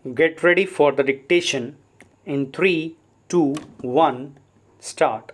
Get ready for the dictation in 3, 2, 1, start.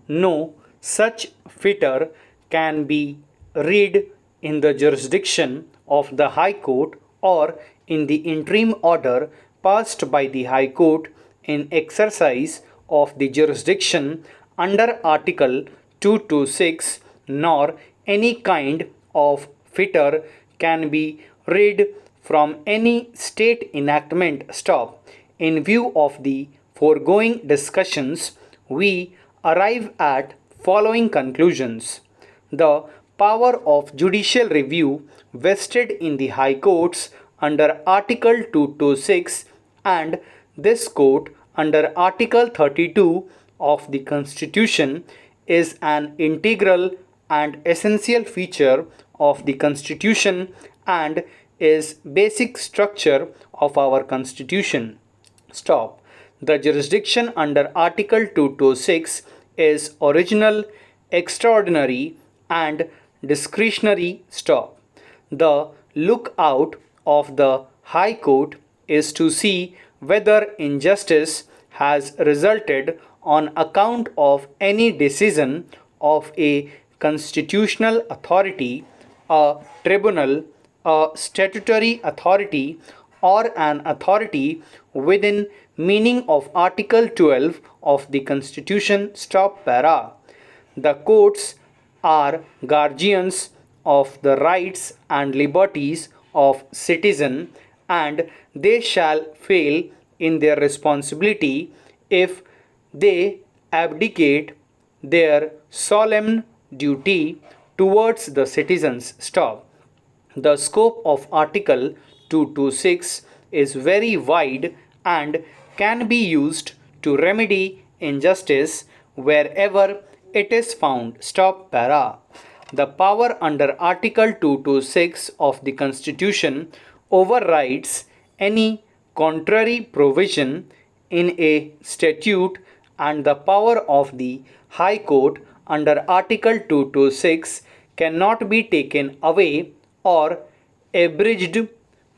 No such fitter can be read in the jurisdiction of the High Court or in the interim order passed by the High Court in exercise of the jurisdiction under Article 226, nor any kind of fitter can be read from any state enactment. Stop. In view of the foregoing discussions, we arrive at following conclusions. The power of judicial review vested in the High Courts under Article 226 and this court under Article 32 of the Constitution is an integral and essential feature of the Constitution and is basic structure of our Constitution. Stop. The jurisdiction under Article 226 is original, extraordinary, and discretionary. Stop. The lookout of the High Court is to see whether injustice has resulted on account of any decision of a constitutional authority, a tribunal, a statutory authority, or an authority within meaning of Article 12 of the Constitution. Stop para. The courts are guardians of the rights and liberties of citizen and they shall fail in their responsibility if they abdicate their solemn duty towards the citizens. Stop. The scope of Article 226 is very wide and can be used to remedy injustice wherever it is found. Stop para. The power under Article 226 of the Constitution overrides any contrary provision in a statute, and the power of the High Court under Article 226 cannot be taken away or abridged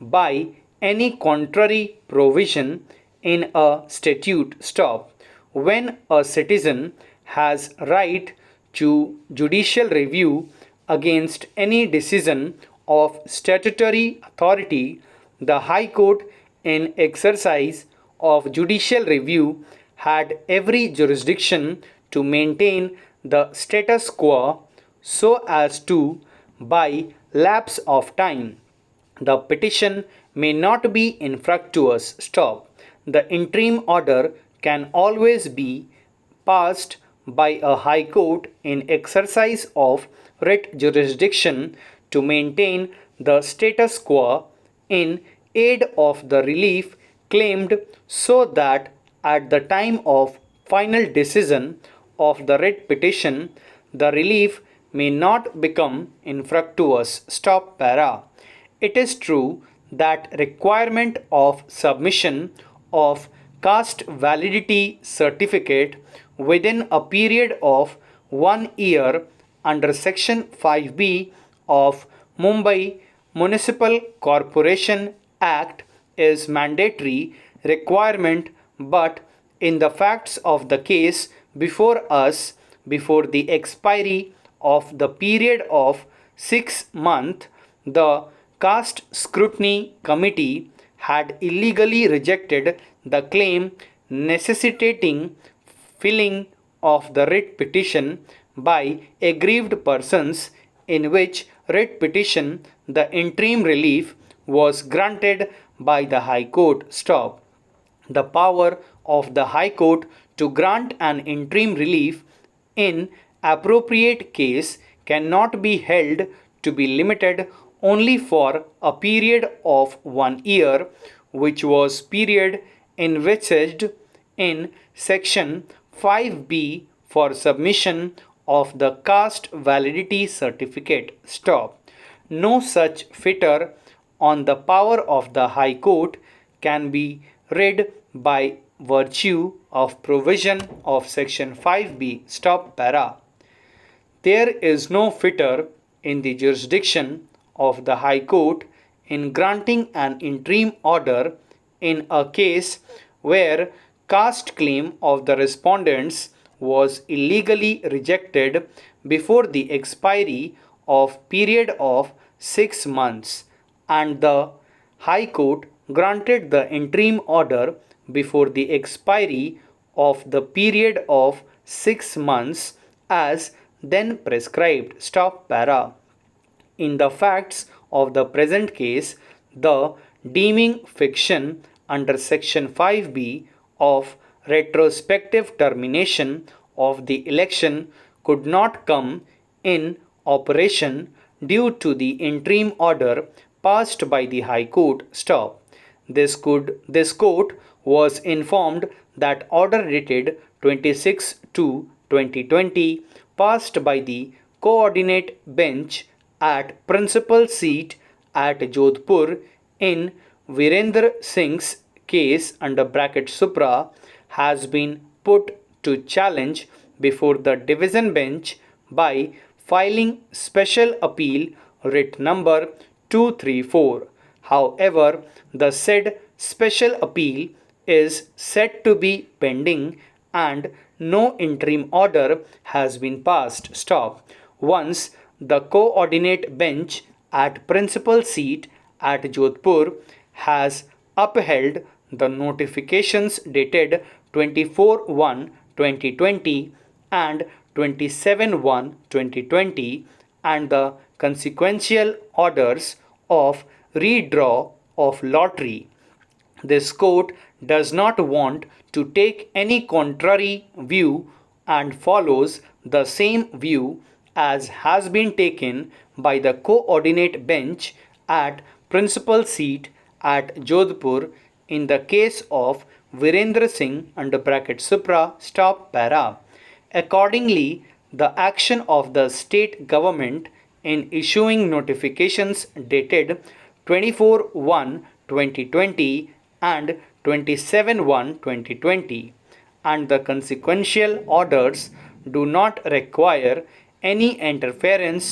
by any contrary provision in a statute. Stop. When a citizen has right to judicial review against any decision of statutory authority, the High Court in exercise of judicial review had every jurisdiction to maintain the status quo so as to, by lapse of time, the petition may not be infructuous. Stop. The interim order can always be passed by a High Court in exercise of writ jurisdiction to maintain the status quo in aid of the relief claimed, so that at the time of final decision of the writ petition the relief may not become infructuous. Stop para. It is true that requirement of submission of caste validity certificate within a period of 1 year under Section 5B of Mumbai Municipal Corporation Act is mandatory requirement, but in the facts of the case before us, before the expiry of the period of 6 months, the Caste Scrutiny Committee had illegally rejected the claim necessitating filling of the writ petition by aggrieved persons, in which writ petition the interim relief was granted by the High Court. Stop. The power of the High Court to grant an interim relief in appropriate case cannot be held to be limited only for a period of 1 year, which was period envisaged in Section 5B for submission of the caste validity certificate. Stop. No such fitter on the power of the High Court can be read by virtue of provision of Section 5B. Stop para. There is no fitter in the jurisdiction of the High Court in granting an interim order in a case where caste claim of the respondents was illegally rejected before the expiry of period of 6 months, and the High Court granted the interim order before the expiry of the period of 6 months as then prescribed. Stop para. In the facts of the present case, the deeming fiction under Section 5B of retrospective termination of the election could not come in operation due to the interim order passed by the High Court. Stop. This court was informed that order dated 26/2/2020 passed by the coordinate bench at principal seat at Jodhpur in Virendra Singh's case under bracket Supra has been put to challenge before the division bench by filing special appeal writ number 234. However, the said special appeal is said to be pending and no interim order has been passed. Stop. Once the coordinate bench at principal seat at Jodhpur has upheld the notifications dated 24/1/2020 and 27/1/2020 and the consequential orders of redraw of lottery. This court does not want to take any contrary view and follows the same view as has been taken by the coordinate bench at principal seat at Jodhpur in the case of Virendra Singh under bracket Supra. Stop para. Accordingly, the action of the state government in issuing notifications dated 24/1/2020 and 27/1/2020 and the consequential orders do not require any interference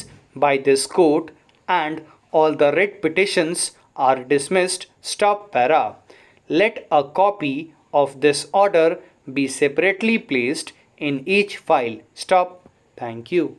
by this court and all the writ petitions are dismissed. Stop para. Let a copy of this order be separately placed in each file. Stop. Thank you.